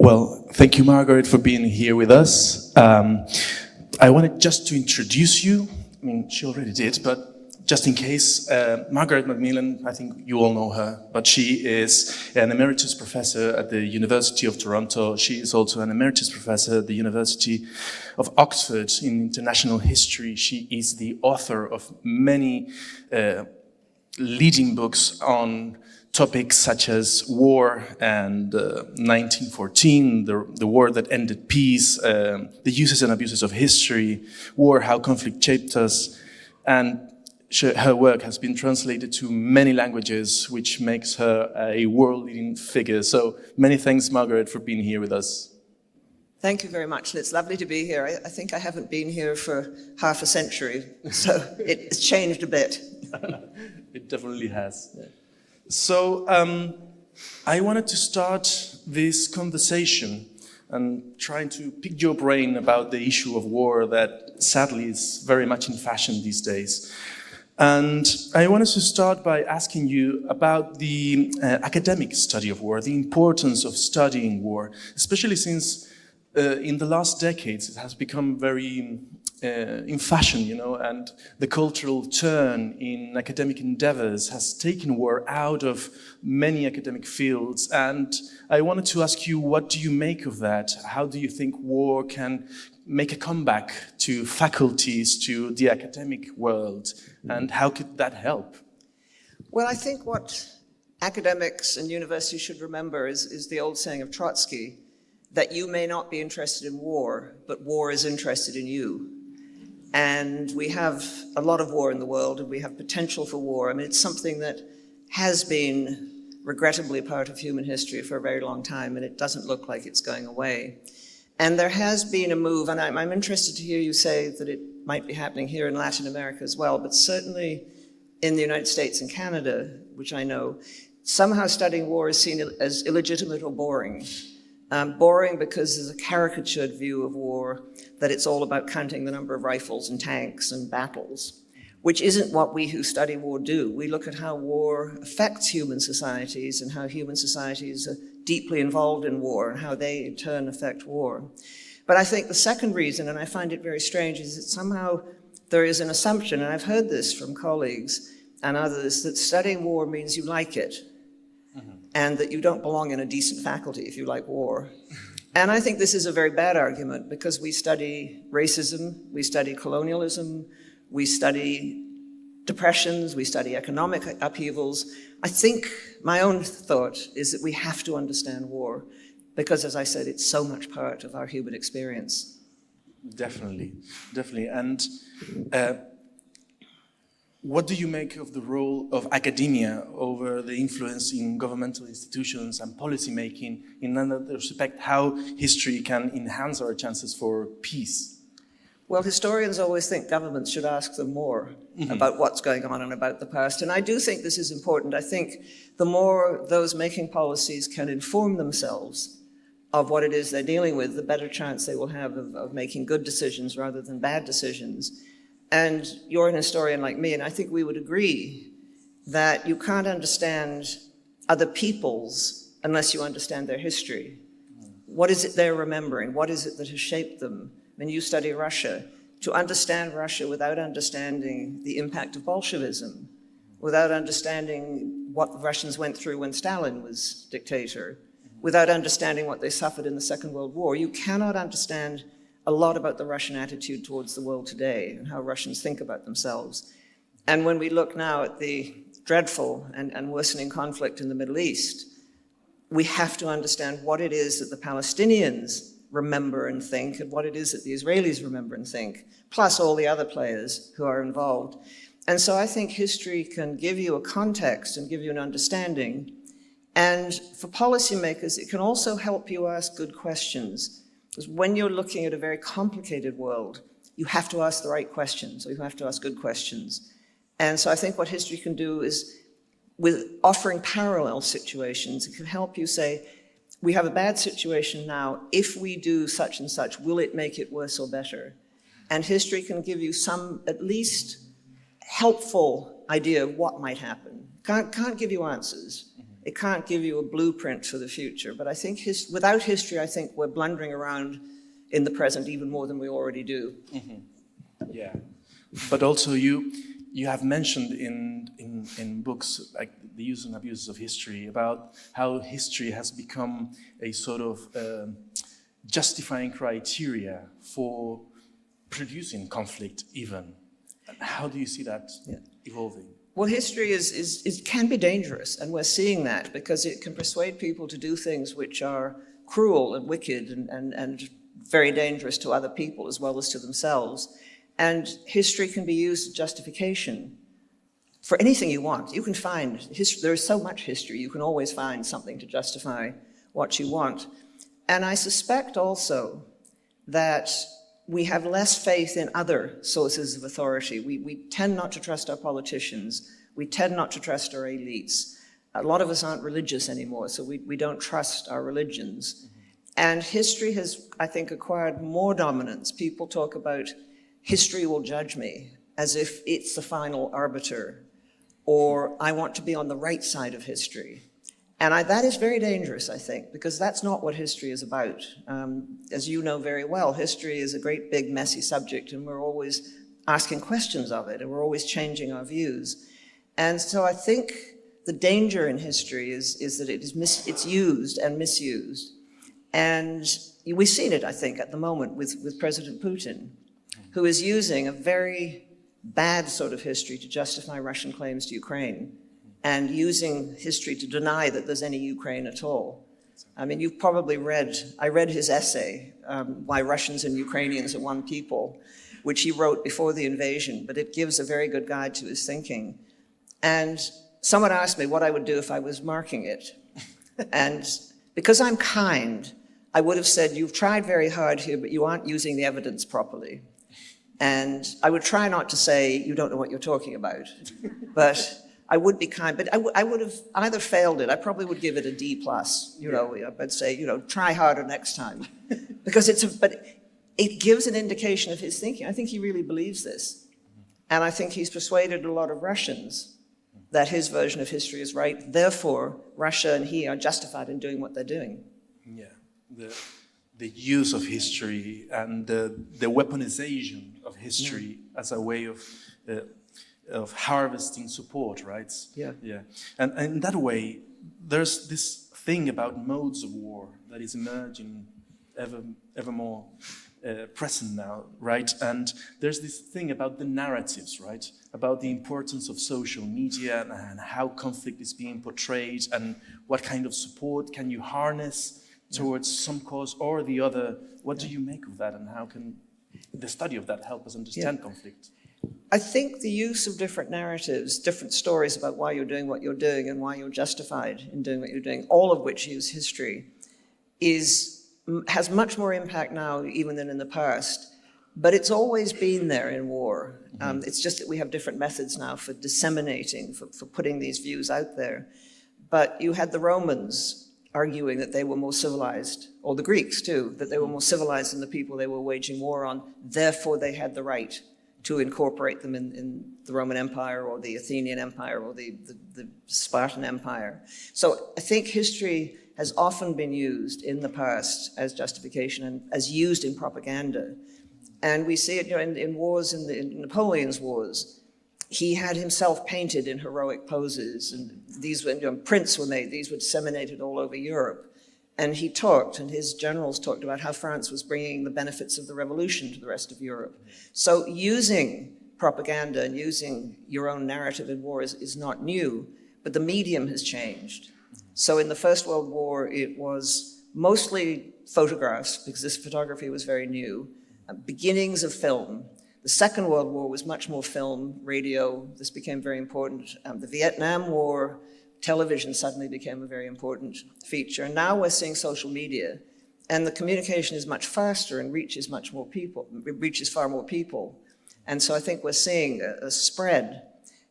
Well, thank you, Margaret, for being here with us. I wanted just to introduce you. I mean, she already did, but just in case, Margaret MacMillan, I think you all know her, but she is an emeritus professor at the University of Toronto. She is also an emeritus professor at the University of Oxford in international history. She is the author of many leading books on topics such as war and 1914, the war that ended peace, the uses and abuses of history, war, how conflict shaped us, and her work has been translated to many languages, which makes her a world-leading figure. So many thanks, Margaret, for being here with us. Thank you very much, and it's lovely to be here. I think I haven't been here for half a century, so it's changed a bit. It definitely has. Yeah. So I wanted to start this conversation and trying to pick your brain about the issue of war that sadly is very much in fashion these days. And I wanted to start by asking you about the academic study of war, the importance of studying war, especially since in the last decades it has become very in fashion, you know, and the cultural turn in academic endeavors has taken war out of many academic fields. And I wanted to ask you, what do you make of that? How do you think war can make a comeback to faculties, to the academic world, and how could that help? Well, I think what academics and universities should remember is the old saying of Trotsky, that you may not be interested in war, but war is interested in you. And we have a lot of war in the world, and we have potential for war. I mean, it's something that has been regrettably part of human history for a very long time, and it doesn't look like it's going away. And there has been a move, and I'm interested to hear you say that it might be happening here in Latin America as well, but certainly in the United States and Canada, which I know, somehow studying war is seen as illegitimate or boring. Boring because there's a caricatured view of war, that it's all about counting the number of rifles and tanks and battles, which isn't what we who study war do. We look at how war affects human societies and how human societies are deeply involved in war and how they in turn affect war. But I think the second reason, and I find it very strange, is that somehow there is an assumption, and I've heard this from colleagues and others, that studying war means you like it. And that you don't belong in a decent faculty if you like war. And I think this is a very bad argument, because we study racism, we study colonialism, we study depressions, we study economic upheavals. I think my own thought is that we have to understand war, because, as I said, it's so much part of our human experience. Definitely, definitely. And what do you make of the role of academia over the influence in governmental institutions and policy making in that respect, how history can enhance our chances for peace? Well, historians always think governments should ask them more about what's going on and about the past. And I do think this is important. I think the more those making policies can inform themselves of what it is they're dealing with, the better chance they will have of making good decisions rather than bad decisions. And you're an historian like me, and I think we would agree that you can't understand other peoples unless you understand their history. What is it they're remembering? What is it that has shaped them? When you study Russia, to understand Russia without understanding the impact of Bolshevism, without understanding what the Russians went through when Stalin was dictator, without understanding what they suffered in the Second World War, you cannot understand a lot about the Russian attitude towards the world today and how Russians think about themselves. And when we look now at the dreadful and worsening conflict in the Middle East, we have to understand what it is that the Palestinians remember and think and what it is that the Israelis remember and think, plus all the other players who are involved. And so I think history can give you a context and give you an understanding. And for policymakers, it can also help you ask good questions. Because when you're looking at a very complicated world, you have to ask the right questions, or you have to ask good questions. And so I think what history can do is, with offering parallel situations, it can help you say, we have a bad situation now, if we do such and such, will it make it worse or better? And history can give you some, at least, helpful idea of what might happen. Can't give you answers, It can't give you a blueprint for the future. But I think without history, I think we're blundering around in the present even more than we already do. Yeah, but also you have mentioned in books like The Use and Abuse of History about how history has become a sort of justifying criteria for producing conflict even. How do you see that evolving? Well, history can be dangerous, and we're seeing that because it can persuade people to do things which are cruel and wicked and very dangerous to other people as well as to themselves. And history can be used as justification for anything you want. You can find, there is so much history, you can always find something to justify what you want. And I suspect also that we have less faith in other sources of authority. We tend not to trust our politicians. We tend not to trust our elites. A lot of us aren't religious anymore, so we don't trust our religions. And history has, I think, acquired more dominance. People talk about history will judge me, as if it's the final arbiter, or I want to be on the right side of history. And that is very dangerous, I think, because that's not what history is about. As you know very well, history is a great, big, messy subject, and we're always asking questions of it, and we're always changing our views. And so I think the danger in history is that it's used and misused. And we've seen it, I think, at the moment with President Putin, who is using a very bad sort of history to justify Russian claims to Ukraine, and using history to deny that there's any Ukraine at all. I mean, you've probably I read his essay, Why Russians and Ukrainians Are One People, which he wrote before the invasion, but it gives a very good guide to his thinking. And someone asked me what I would do if I was marking it. And because I'm kind, I would have said, you've tried very hard here, but you aren't using the evidence properly. And I would try not to say, you don't know what you're talking about. But I would be kind, but I would have either failed it. I probably would give it a D+. I'd say, try harder next time, because but it gives an indication of his thinking. I think he really believes this, and I think he's persuaded a lot of Russians that his version of history is right. Therefore, Russia and he are justified in doing what they're doing. Yeah, the use of history and the weaponization of history as a way of harvesting support, right? Yeah. And in that way, there's this thing about modes of war that is emerging ever more present now, right? And there's this thing about the narratives, right? About the importance of social media and how conflict is being portrayed and what kind of support can you harness towards some cause or the other. What do you make of that, and how can the study of that help us understand conflict? I think the use of different narratives, different stories about why you're doing what you're doing and why you're justified in doing what you're doing, all of which use history, has much more impact now even than in the past. But it's always been there in war. It's just that we have different methods now for disseminating, for putting these views out there. But you had the Romans arguing that they were more civilized, or the Greeks too, that they were more civilized than the people they were waging war on, therefore they had the right to incorporate them in the Roman Empire or the Athenian Empire or the Spartan Empire. So I think history has often been used in the past as justification and as used in propaganda. And we see it in wars, in Napoleon's wars. He had himself painted in heroic poses, and these were, prints were made, these were disseminated all over Europe. And he talked, and his generals talked about how France was bringing the benefits of the revolution to the rest of Europe. So using propaganda and using your own narrative in war is not new, but the medium has changed. So in the First World War, it was mostly photographs, because this photography was very new, beginnings of film. The Second World War was much more film, radio. This became very important. The Vietnam War, television suddenly became a very important feature. And now we're seeing social media, and the communication is much faster and reaches much more people. It reaches far more people. And so I think we're seeing a spread.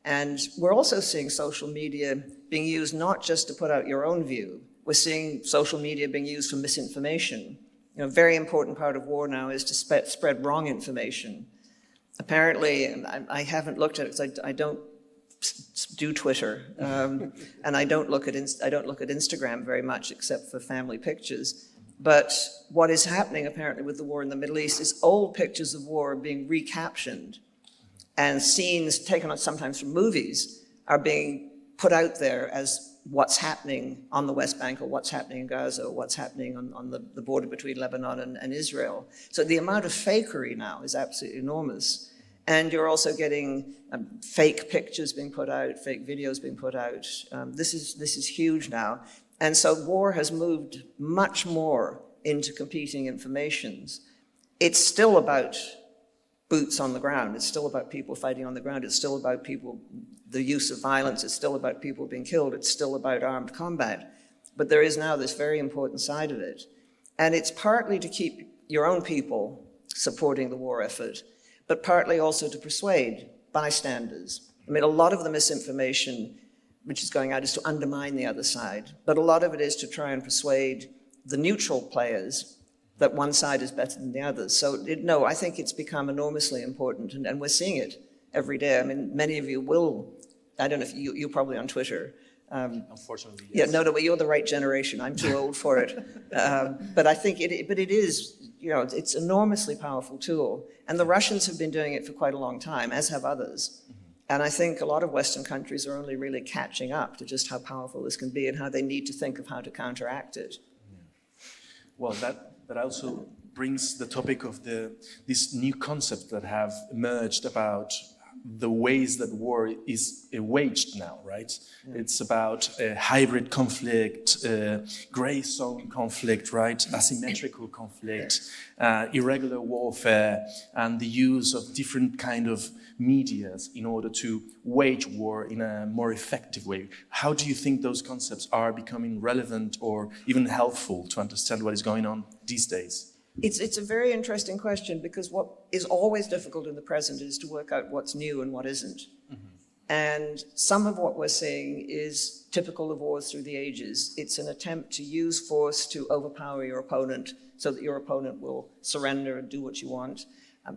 And we're also seeing social media being used not just to put out your own view. We're seeing social media being used for misinformation. A very important part of war now is to spread wrong information. Apparently, and I haven't looked at it because I don't do Twitter, and I don't look at Instagram very much except for family pictures. But what is happening apparently with the war in the Middle East is old pictures of war are being recaptioned, and scenes taken on sometimes from movies are being put out there as what's happening on the West Bank, or what's happening in Gaza, or what's happening on the border between Lebanon and Israel. So the amount of fakery now is absolutely enormous. And you're also getting fake pictures being put out, fake videos being put out. This is huge now. And so war has moved much more into competing informations. It's still about boots on the ground. It's still about people fighting on the ground. It's still about people, the use of violence. It's still about people being killed. It's still about armed combat. But there is now this very important side of it. And it's partly to keep your own people supporting the war effort, but partly also to persuade bystanders. I mean, a lot of the misinformation which is going out is to undermine the other side, but a lot of it is to try and persuade the neutral players that one side is better than the other. So no, I think it's become enormously important, and we're seeing it every day. I mean, many of you will, I don't know if you're probably on Twitter. Unfortunately, yes. Yeah, no, you're the right generation. I'm too old for it. But I think it is, it's an enormously powerful tool. And the Russians have been doing it for quite a long time, as have others. And I think a lot of Western countries are only really catching up to just how powerful this can be and how they need to think of how to counteract it. Well, that also brings the topic of these new concepts that have emerged about the ways that war is waged now, right? Yeah. It's about hybrid conflict, gray zone conflict, right? Asymmetrical conflict, irregular warfare, and the use of different kind of medias in order to wage war in a more effective way. How do you think those concepts are becoming relevant or even helpful to understand what is going on these days? It's a very interesting question, because what is always difficult in the present is to work out what's new and what isn't. Mm-hmm. And some of what we're seeing is typical of wars through the ages. It's an attempt to use force to overpower your opponent so that your opponent will surrender and do what you want.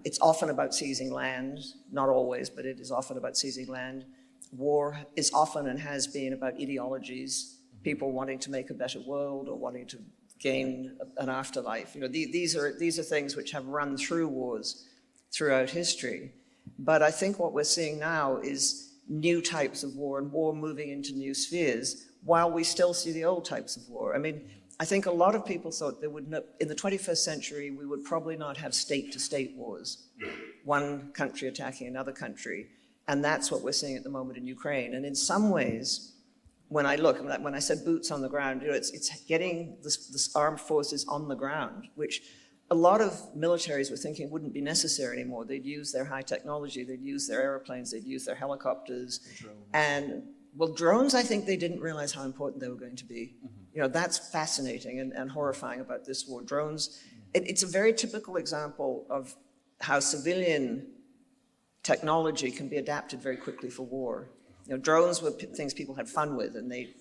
It's often about seizing land, not always, but it is often about seizing land. War is often and has been about ideologies, people wanting to make a better world or wanting to gain an afterlife. These are things which have run through wars throughout history. But I think what we're seeing now is new types of war, and war moving into new spheres, while we still see the old types of war. I mean, I think a lot of people thought in the 21st century, we would probably not have state-to-state wars, one country attacking another country. And that's what we're seeing at the moment in Ukraine. And in some ways, when I said boots on the ground, it's getting this armed forces on the ground, which a lot of militaries were thinking wouldn't be necessary anymore. They'd use their high technology, they'd use their airplanes, they'd use their helicopters. Drones, I think they didn't realize how important they were going to be. Mm-hmm. That's fascinating and horrifying about this war. Drones, it's a very typical example of how civilian technology can be adapted very quickly for war. Drones were things people had fun with, and they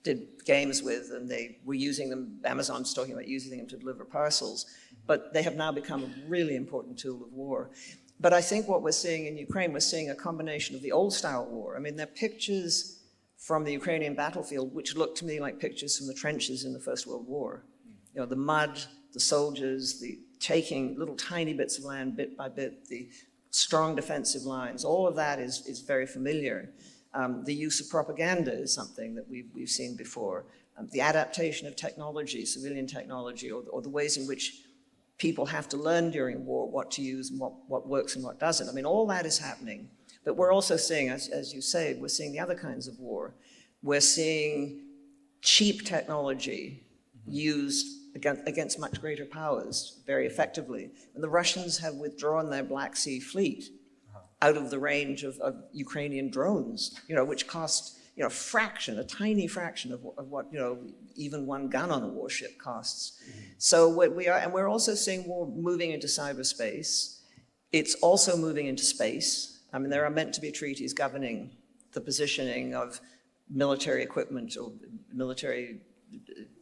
did games with, and they were using them. Amazon's talking about using them to deliver parcels, but they have now become a really important tool of war. But I think what we're seeing in Ukraine, we're seeing a combination of the old style war. I mean, they're pictures from the Ukrainian battlefield which look to me like pictures from the trenches in the First World War. The mud, the soldiers, the taking little tiny bits of land bit by bit, the strong defensive lines, all of that is very familiar. The use of propaganda is something that we've seen before. The adaptation of technology, civilian technology, or the ways in which people have to learn during war what to use and what works and what doesn't. I mean, all that is happening. But we're also seeing, as you say, we're seeing the other kinds of war. We're seeing cheap technology used against much greater powers very effectively. And the Russians have withdrawn their Black Sea fleet out of the range of Ukrainian drones, which cost a tiny fraction of what even one gun on a warship costs. Mm-hmm. So we're also seeing war moving into cyberspace. It's also moving into space. I mean, there are meant to be treaties governing the positioning of military equipment or military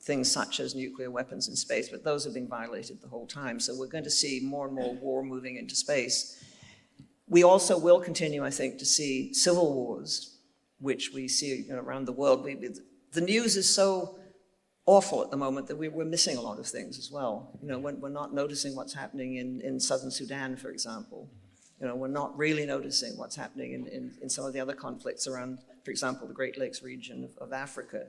things such as nuclear weapons in space, but those are being violated the whole time. So we're going to see more and more war moving into space. We also will continue, I think, to see civil wars, which we see around the world. The news is so awful at the moment that we're missing a lot of things as well. We're not noticing what's happening in southern Sudan, for example. We're not really noticing what's happening in some of the other conflicts around, for example, the Great Lakes region of Africa.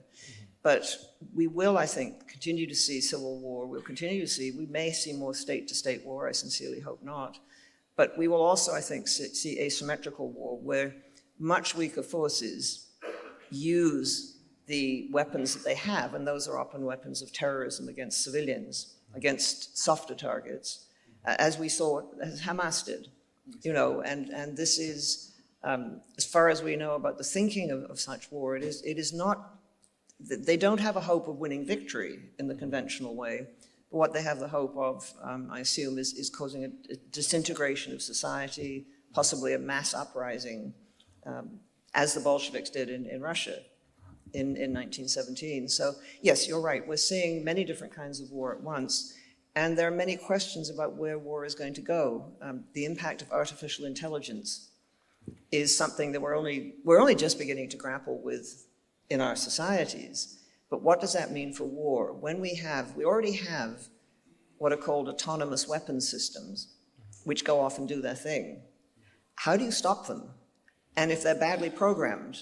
But we will, I think, continue to see civil war. We may see more state-to-state war, I sincerely hope not. But we will also, I think, see asymmetrical war, where much weaker forces use the weapons that they have, and those are often weapons of terrorism against civilians, against softer targets, as we saw, as Hamas did. And this is, as far as we know about the thinking of such war, it is not, they don't have a hope of winning victory in the conventional way. But what they have the hope of, I assume, is causing a disintegration of society, possibly a mass uprising, as the Bolsheviks did in Russia in 1917. So yes, you're right, we're seeing many different kinds of war at once. And there are many questions about where war is going to go. The impact of artificial intelligence is something that we're only just beginning to grapple with in our societies. But what does that mean for war? When we already have what are called autonomous weapons systems, which go off and do their thing. How do you stop them? And if they're badly programmed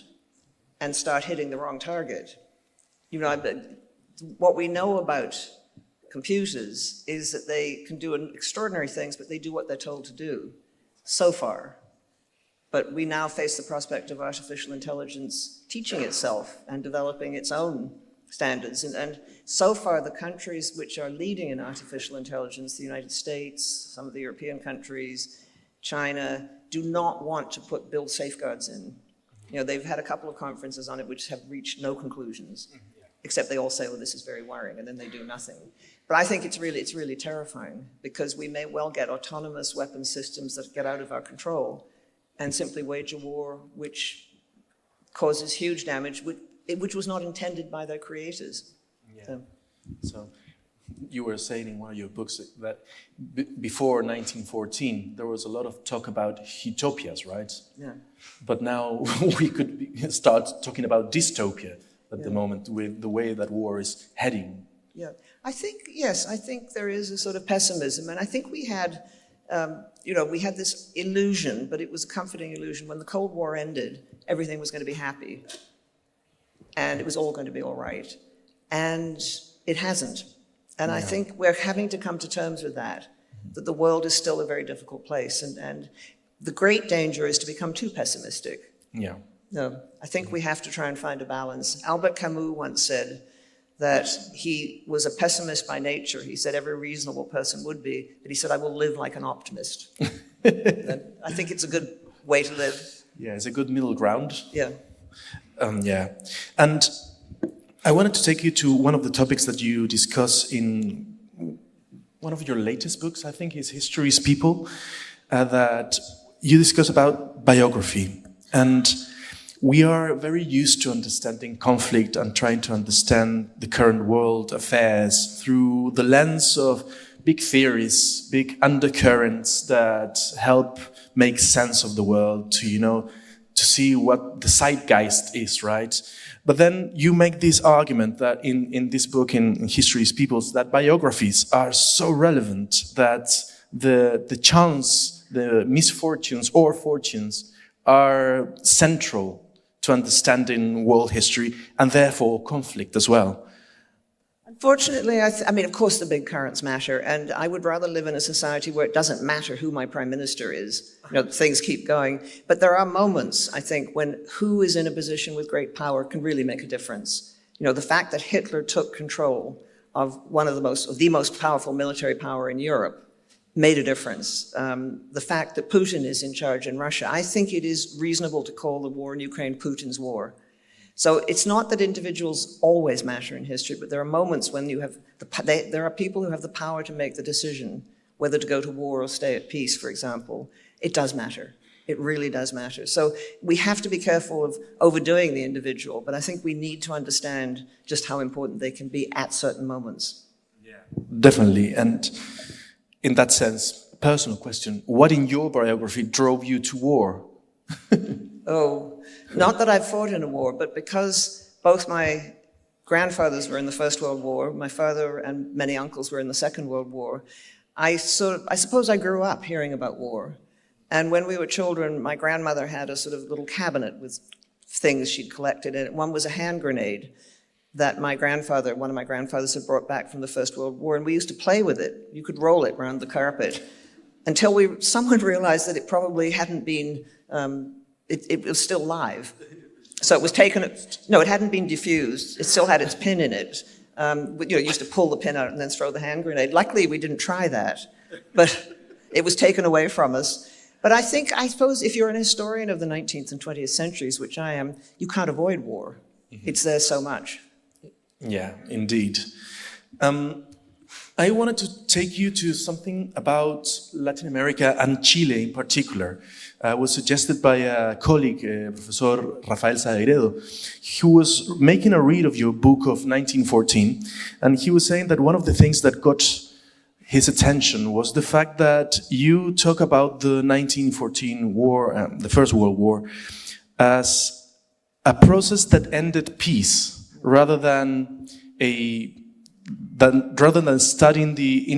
and start hitting the wrong target, what we know about computers is that they can do extraordinary things, but they do what they're told to do, so far. But we now face the prospect of artificial intelligence teaching itself and developing its own standards. And so far, the countries which are leading in artificial intelligence, the United States, some of the European countries, China, do not want to build safeguards in. They've had a couple of conferences on it which have reached no conclusions, except they all say, well, this is very worrying, and then they do nothing. But I think it's really terrifying, because we may well get autonomous weapon systems that get out of our control and simply wage a war which causes huge damage, which was not intended by their creators. Yeah. So you were saying in one of your books that before 1914, there was a lot of talk about utopias, right? Yeah. But now we could start talking about dystopia at the moment, with the way that war is heading. Yeah, I think there is a sort of pessimism, and I think we had this illusion, but it was a comforting illusion. When the Cold War ended, everything was going to be happy, and it was all going to be all right, and it hasn't. And I think we're having to come to terms with that the world is still a very difficult place, and the great danger is to become too pessimistic. Yeah. No, I think we have to try and find a balance. Albert Camus once said that he was a pessimist by nature. He said every reasonable person would be, but he said, I will live like an optimist. And I think it's a good way to live. Yeah, it's a good middle ground. Yeah. And I wanted to take you to one of the topics that you discuss in one of your latest books, I think is History is People, that you discuss about biography. And we are very used to understanding conflict and trying to understand the current world affairs through the lens of big theories, big undercurrents that help make sense of the world, to see what the zeitgeist is, right? But then you make this argument that in this book, in History is People's, that biographies are so relevant that the chance, the misfortunes or fortunes are central to understanding world history and therefore conflict as well. Unfortunately, I mean, of course the big currents matter, and I would rather live in a society where it doesn't matter who my prime minister is. Things keep going. But there are moments, I think, when who is in a position with great power can really make a difference. The fact that Hitler took control of the most powerful military power in Europe made a difference. The fact that Putin is in charge in Russia, I think it is reasonable to call the war in Ukraine Putin's war. So it's not that individuals always matter in history, but there are moments when there are people who have the power to make the decision whether to go to war or stay at peace, for example. It does matter. It really does matter. So we have to be careful of overdoing the individual, but I think we need to understand just how important they can be at certain moments. Yeah, definitely. And in that sense, personal question. What in your biography drove you to war? Oh, not that I fought in a war, but because both my grandfathers were in the First World War, my father and many uncles were in the Second World War, I suppose I grew up hearing about war. And when we were children, my grandmother had a sort of little cabinet with things she'd collected in it. One was a hand grenade that one of my grandfathers had brought back from the First World War, and we used to play with it. You could roll it around the carpet until someone realized that it probably hadn't been, it was still live. So it was taken, no, it hadn't been diffused. It still had its pin in it. You used to pull the pin out and then throw the hand grenade. Luckily, we didn't try that, but it was taken away from us. But I suppose if you're an historian of the 19th and 20th centuries, which I am, you can't avoid war. Mm-hmm. It's there so much. Yeah, indeed. I wanted to take you to something about Latin America and Chile in particular. Was suggested by a colleague, Professor Rafael Sagredo, who was making a read of your book of 1914, and he was saying that one of the things that got his attention was the fact that you talk about the 1914 war, the First World War, as a process that ended peace, rather than studying the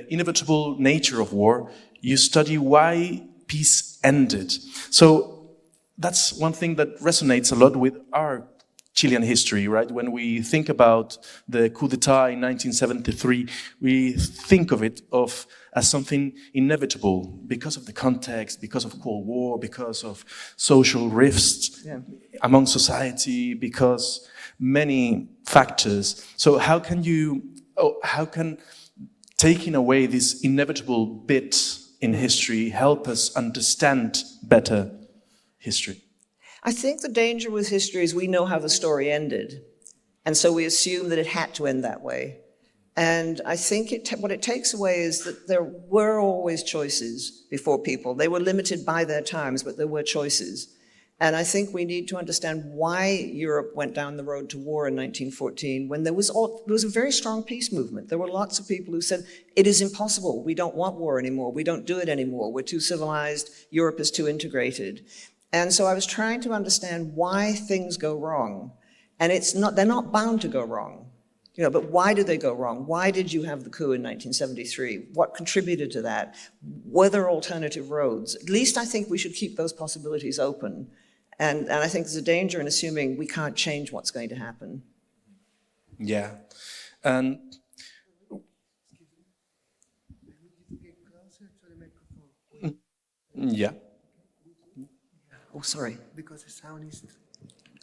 inevitable nature of war. You study why peace ended. So that's one thing that resonates a lot with our Chilean history, right? When we think about the coup d'etat in 1973, we think of it as something inevitable because of the context, because of Cold War, because of social rifts among society, because many factors. So how can taking away this inevitable bit in history help us understand better history? I think the danger with history is we know how the story ended, and so we assume that it had to end that way. And I think what it takes away is that there were always choices before people. They were limited by their times, but there were choices. And I think we need to understand why Europe went down the road to war in 1914 when there was a very strong peace movement. There were lots of people who said, it is impossible, we don't want war anymore, we don't do it anymore, we're too civilized, Europe is too integrated. And so I was trying to understand why things go wrong. And they're not bound to go wrong. But why did they go wrong? Why did you have the coup in 1973? What contributed to that? Were there alternative roads? At least I think we should keep those possibilities open. And I think there's a danger in assuming we can't change what's going to happen. Yeah. And yeah. Oh, sorry. Because the sound is...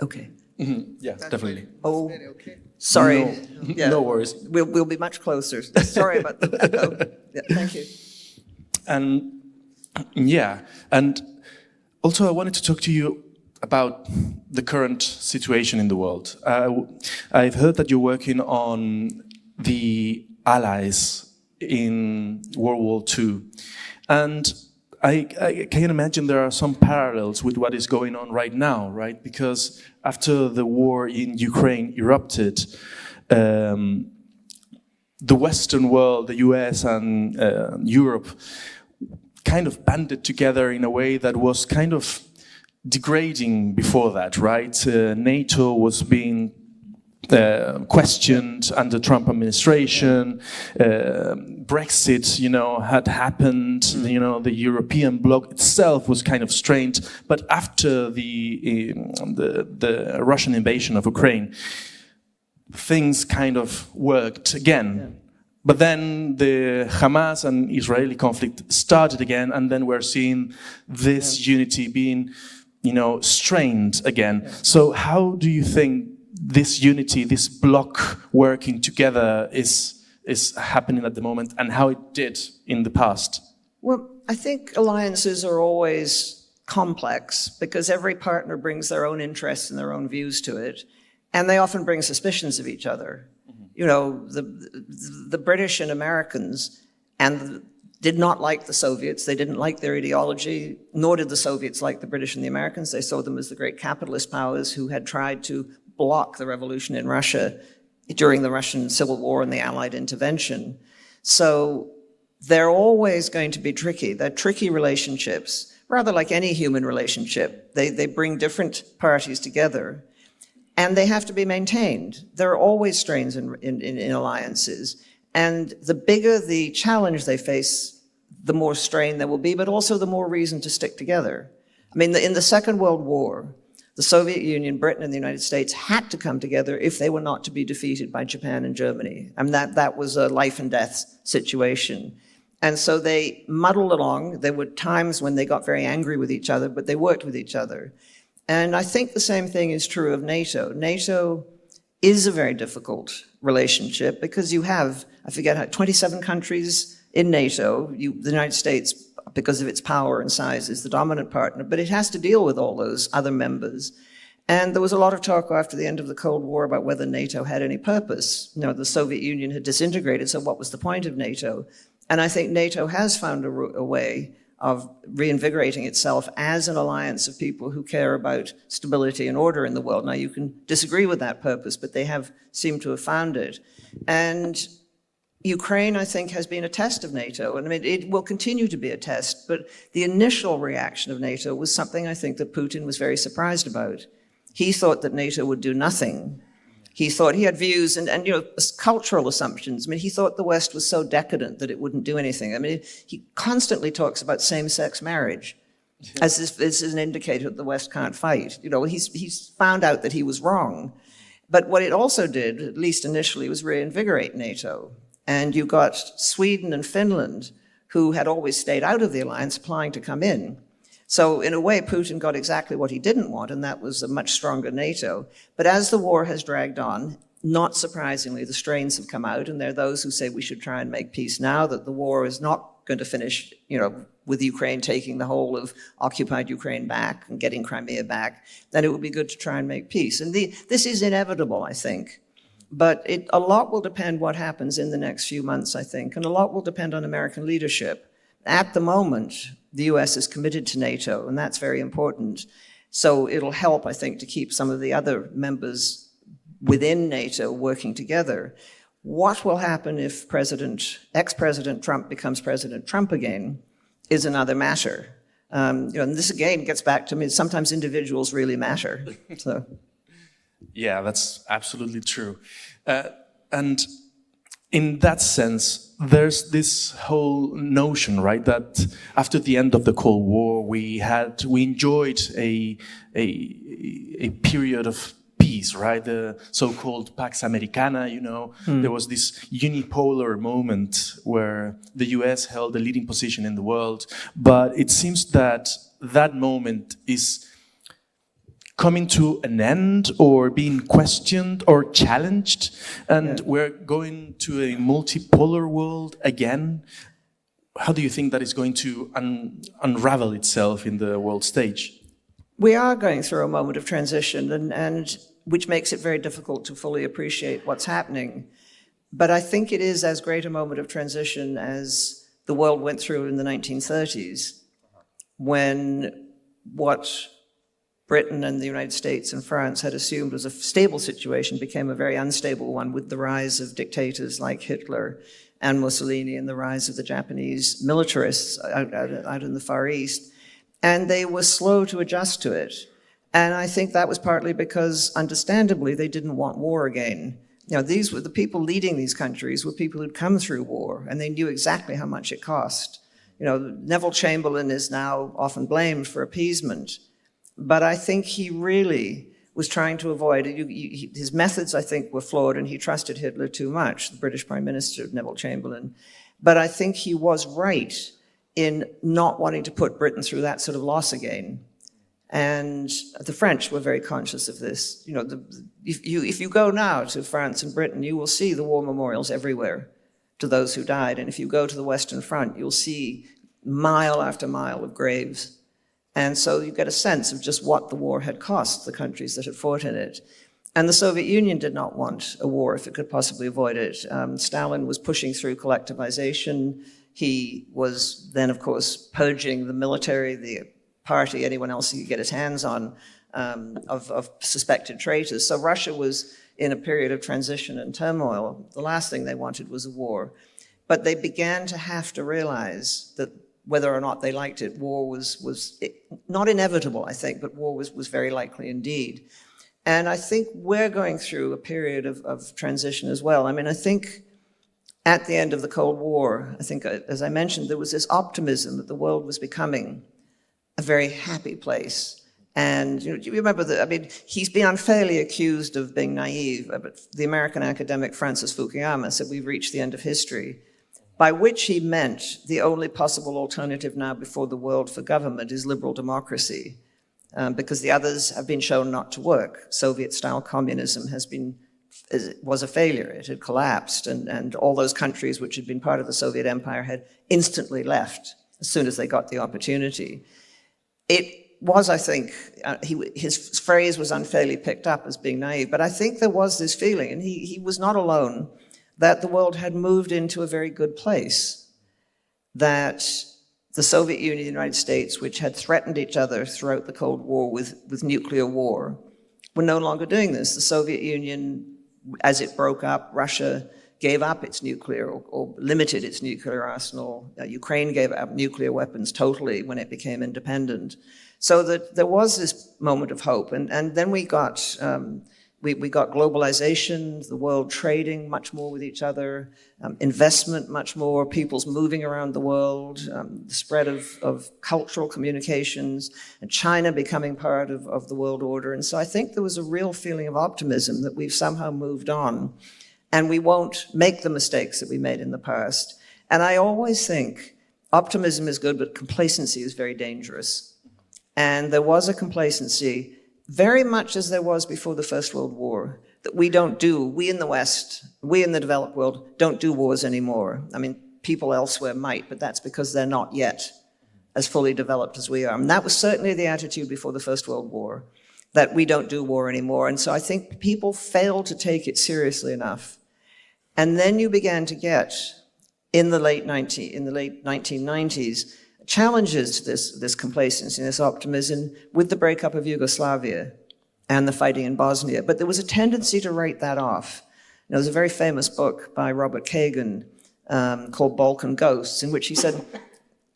Okay. Mm-hmm. Yeah, definitely. Oh, okay. sorry. No, yeah. No worries. We'll be much closer. Sorry about the echo. Yeah, thank you. And yeah, and also I wanted to talk to you about the current situation in the world. I've heard that you're working on the Allies in World War II, and I can imagine there are some parallels with what is going on right now, right? Because after the war in Ukraine erupted, the Western world, the US and Europe, kind of banded together in a way that was kind of degrading before that, right? NATO was being questioned under Trump administration. Brexit, had happened. The European bloc itself was kind of strained. But after the Russian invasion of Ukraine, things kind of worked again. Yeah. But then the Hamas and Israeli conflict started again, and then we're seeing this unity being, strained again. Yeah. So how do you think this unity, this bloc working together is happening at the moment, and how it did in the past? Well, I think alliances are always complex because every partner brings their own interests and their own views to it, and they often bring suspicions of each other. The British and Americans did not like the Soviets. They didn't like their ideology, nor did the Soviets like the British and the Americans. They saw them as the great capitalist powers who had tried to block the revolution in Russia during the Russian Civil War and the Allied intervention. So they're always going to be tricky. They're tricky relationships, rather like any human relationship. They bring different parties together, and they have to be maintained. There are always strains in alliances, and the bigger the challenge they face, the more strain there will be, but also the more reason to stick together. I mean, in the Second World War, the Soviet Union, Britain, and the United States had to come together if they were not to be defeated by Japan and Germany. I mean, that was a life and death situation. And so they muddled along. There were times when they got very angry with each other, but they worked with each other. And I think the same thing is true of NATO. NATO is a very difficult relationship because you have, I forget how, 27 countries in NATO. The United States, because of its power and size, is the dominant partner, but it has to deal with all those other members. And there was a lot of talk after the end of the Cold War about whether NATO had any purpose. You know, the Soviet Union had disintegrated, so what was the point of NATO? And I think NATO has found a way of reinvigorating itself as an alliance of people who care about stability and order in the world. Now, you can disagree with that purpose, but they have seemed to have found it. And Ukraine, I think, has been a test of NATO. And I mean, it will continue to be a test, but the initial reaction of NATO was something I think that Putin was very surprised about. He thought that NATO would do nothing. He thought he had views and you know, cultural assumptions. I mean, he thought the West was so decadent that it wouldn't do anything. I mean, he constantly talks about same-sex marriage as if this is an indicator that the West can't fight. You know, he's found out that he was wrong. But what it also did, at least initially, was reinvigorate NATO. And you got Sweden and Finland, who had always stayed out of the alliance, applying to come in. So in a way, Putin got exactly what he didn't want, and that was a much stronger NATO. But as the war has dragged on, not surprisingly, the strains have come out, and there are those who say we should try and make peace now, that the war is not going to finish, you know, with Ukraine taking the whole of occupied Ukraine back and getting Crimea back, then it would be good to try and make peace. And this is inevitable, I think. But a lot will depend what happens in the next few months, I think, and a lot will depend on American leadership. At the moment, the US is committed to NATO, and that's very important. So it'll help, I think, to keep some of the other members within NATO working together. What will happen if ex-President Trump becomes President Trump again is another matter. You know, and this again gets back to me, sometimes individuals really matter. So. Yeah, that's absolutely true. And in that sense, there's this whole notion, right, that after the end of the Cold War, we enjoyed a period of peace, right? The so-called Pax Americana, you know. There was this unipolar moment where the US held a leading position in the world, but it seems that that moment is coming to an end or being questioned or challenged, and we're going to a multipolar world again. How do you think that is going to unravel itself in the world stage? We are going through a moment of transition, and which makes it very difficult to fully appreciate what's happening. But I think it is as great a moment of transition as the world went through in the 1930s, when what Britain and the United States and France had assumed was a stable situation became a very unstable one with the rise of dictators like Hitler and Mussolini and the rise of the Japanese militarists out in the Far East. And they were slow to adjust to it. And I think that was partly because, understandably, they didn't want war again. You know, these were the people leading these countries were people who'd come through war, and they knew exactly how much it cost. You know, Neville Chamberlain is now often blamed for appeasement. But I think he really was trying to avoid it. His methods, I think, were flawed, and he trusted Hitler too much, the British Prime Minister, Neville Chamberlain. But I think he was right in not wanting to put Britain through that sort of loss again. And the French were very conscious of this. You know, if you go now to France and Britain, you will see the war memorials everywhere to those who died. And if you go to the Western Front, you'll see mile after mile of graves. And so you get a sense of just what the war had cost the countries that had fought in it. And the Soviet Union did not want a war if it could possibly avoid it. Stalin was pushing through collectivization. He was then, of course, purging the military, the party, anyone else he could get his hands on, of suspected traitors. So Russia was in a period of transition and turmoil. The last thing they wanted was a war. but they began to have to realize that whether or not they liked it, war was not inevitable, I think, but war was very likely indeed. And I think we're going through a period of transition as well. I mean, I think at the end of the Cold War, I think, as I mentioned, there was this optimism that the world was becoming a very happy place. And do you remember that? I mean, he's been unfairly accused of being naive, but the American academic Francis Fukuyama said we've reached the end of history, by which he meant the only possible alternative now before the world for government is liberal democracy, because the others have been shown not to work. Soviet-style communism was a failure. It had collapsed, and all those countries which had been part of the Soviet Empire had instantly left as soon as they got the opportunity. It was, I think, his phrase was unfairly picked up as being naive, but I think there was this feeling, and he was not alone, that the world had moved into a very good place, that the Soviet Union and the United States, which had threatened each other throughout the Cold War with nuclear war, were no longer doing this. The Soviet Union, as it broke up, Russia gave up its nuclear or limited its nuclear arsenal. Ukraine gave up nuclear weapons totally when it became independent. So that there was this moment of hope. And then we got globalization, the world trading much more with each other, investment much more, people's moving around the world, the spread of cultural communications, and China becoming part of the world order. And so I think there was a real feeling of optimism that we've somehow moved on, and we won't make the mistakes that we made in the past. And I always think optimism is good, but complacency is very dangerous. And there was a complacency, very much as there was before the First World War, that we in the West, we in the developed world, don't do wars anymore. I mean, people elsewhere might, but that's because they're not yet as fully developed as we are. And that was certainly the attitude before the First World War, that we don't do war anymore. And so I think people failed to take it seriously enough. And then you began to get, in the late 1990s, challenges to this complacency and this optimism with the breakup of Yugoslavia and the fighting in Bosnia. But there was a tendency to write that off. And there's a very famous book by Robert Kagan called Balkan Ghosts, in which he said,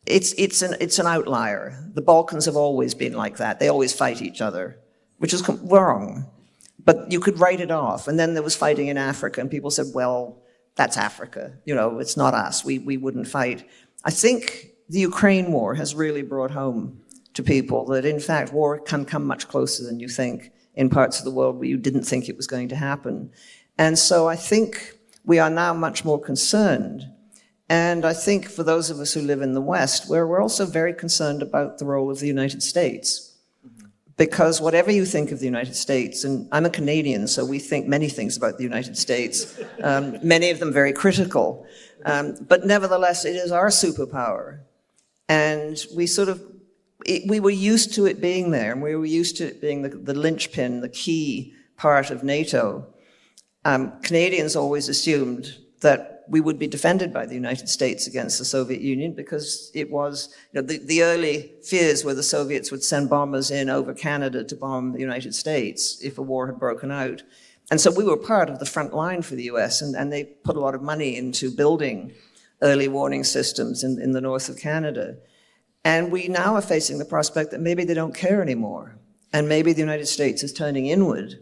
it's an outlier. The Balkans have always been like that. They always fight each other, which is wrong. But you could write it off. And then there was fighting in Africa, and people said, well, that's Africa. You know, it's not us. We wouldn't fight. I think the Ukraine war has really brought home to people that, in fact, war can come much closer than you think in parts of the world where you didn't think it was going to happen. And so I think we are now much more concerned. And I think for those of us who live in the West, we're also very concerned about the role of the United States. Because whatever you think of the United States, and I'm a Canadian, so we think many things about the United States, many of them very critical, but nevertheless, it is our superpower. And we were used to it being there, and we were used to it being the linchpin, the key part of NATO. Canadians always assumed that we would be defended by the United States against the Soviet Union, because it was, the early fears were the Soviets would send bombers in over Canada to bomb the United States if a war had broken out. And so we were part of the front line for the US, and they put a lot of money into building early warning systems in the north of Canada. And we now are facing the prospect that maybe they don't care anymore, and maybe the United States is turning inward.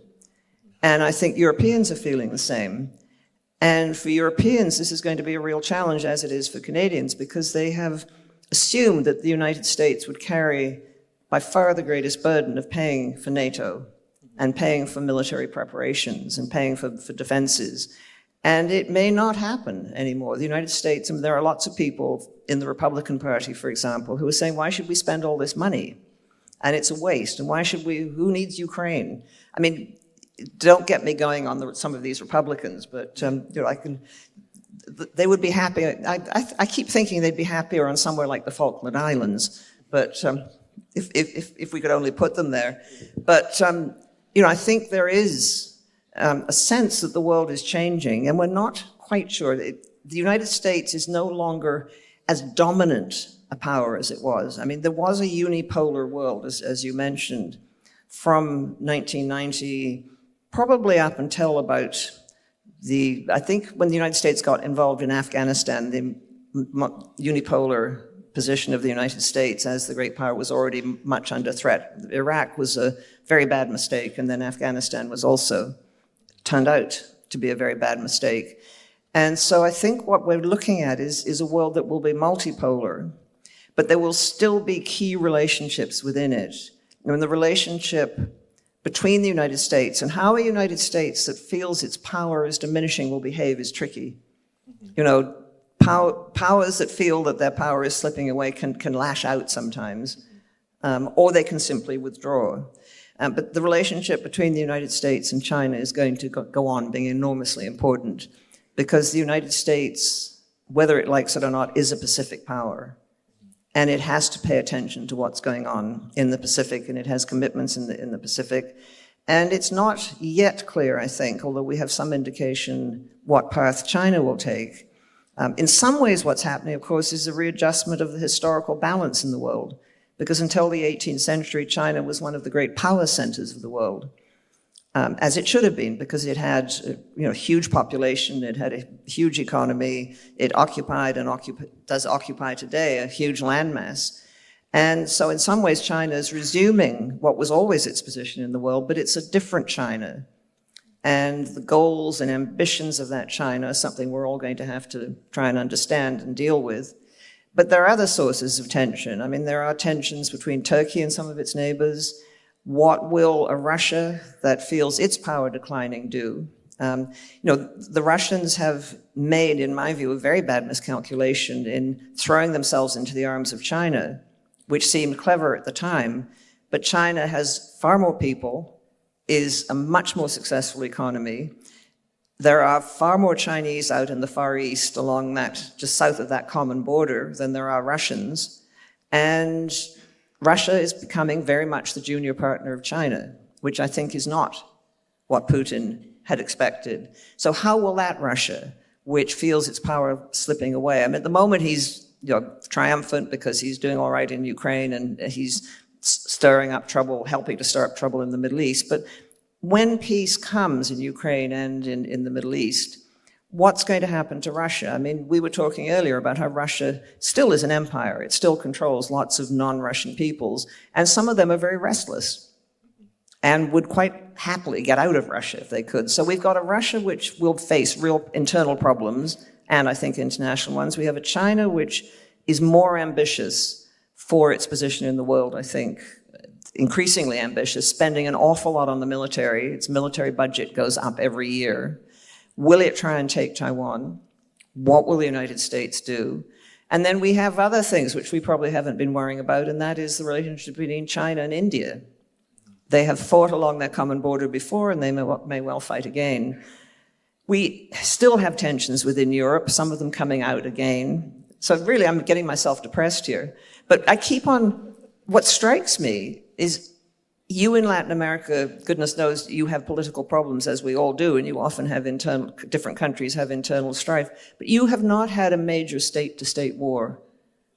And I think Europeans are feeling the same. And for Europeans, this is going to be a real challenge, as it is for Canadians, because they have assumed that the United States would carry by far the greatest burden of paying for NATO and paying for military preparations and paying for defenses. And it may not happen anymore. The United States, I mean, there are lots of people in the Republican Party, for example, who are saying, why should we spend all this money? And it's a waste. And why should we, who needs Ukraine? I mean, don't get me going on some of these Republicans, but they would be happy. I keep thinking they'd be happier on somewhere like the Falkland Islands, but if we could only put them there. But I think there is a sense that the world is changing, and we're not quite sure. The United States is no longer as dominant a power as it was. I mean, there was a unipolar world, as you mentioned, from 1990. Probably up until about I think when the United States got involved in Afghanistan, the unipolar position of the United States as the great power was already much under threat. Iraq was a very bad mistake, and then Afghanistan was also turned out to be a very bad mistake. And so I think what we're looking at is a world that will be multipolar, but there will still be key relationships within it. And the relationship between the United States and how a United States that feels its power is diminishing will behave is tricky. You know, powers that feel that their power is slipping away can lash out sometimes, or they can simply withdraw. But the relationship between the United States and China is going to go on being enormously important, because the United States, whether it likes it or not, is a Pacific power. And it has to pay attention to what's going on in the Pacific, and it has commitments in the Pacific. And it's not yet clear, I think, although we have some indication what path China will take. In some ways, what's happening, of course, is a readjustment of the historical balance in the world, because until the 18th century, China was one of the great power centers of the world, as it should have been, because it had a huge population, it had a huge economy, it occupied and does occupy today a huge landmass. And so in some ways, China is resuming what was always its position in the world, but it's a different China. And the goals and ambitions of that China are something we're all going to have to try and understand and deal with. But there are other sources of tension. I mean, there are tensions between Turkey and some of its neighbors. What will a Russia that feels its power declining do? The Russians have made, in my view, a very bad miscalculation in throwing themselves into the arms of China, which seemed clever at the time. But China has far more people, is a much more successful economy. There are far more Chinese out in the Far East along that, just south of that common border, than there are Russians. And Russia is becoming very much the junior partner of China, which I think is not what Putin had expected. So how will that Russia, which feels its power slipping away? I mean, at the moment he's triumphant because he's doing all right in Ukraine and he's stirring up trouble, helping to stir up trouble in the Middle East. But when peace comes in Ukraine and in the Middle East, what's going to happen to Russia? I mean, we were talking earlier about how Russia still is an empire. It still controls lots of non-Russian peoples, and some of them are very restless and would quite happily get out of Russia if they could. So we've got a Russia which will face real internal problems, and I think international ones. We have a China which is more ambitious for its position in the world, I think, increasingly ambitious, spending an awful lot on the military. Its military budget goes up every year. Will it try and take Taiwan? What will the United States do? And then we have other things which we probably haven't been worrying about, and that is the relationship between China and India. They have fought along their common border before, and they may well fight again. We still have tensions within Europe, some of them coming out again. So really, I'm getting myself depressed here. But I keep on, what strikes me is you in Latin America, goodness knows you have political problems, as we all do, and you often have different countries have internal strife, but you have not had a major state-to-state war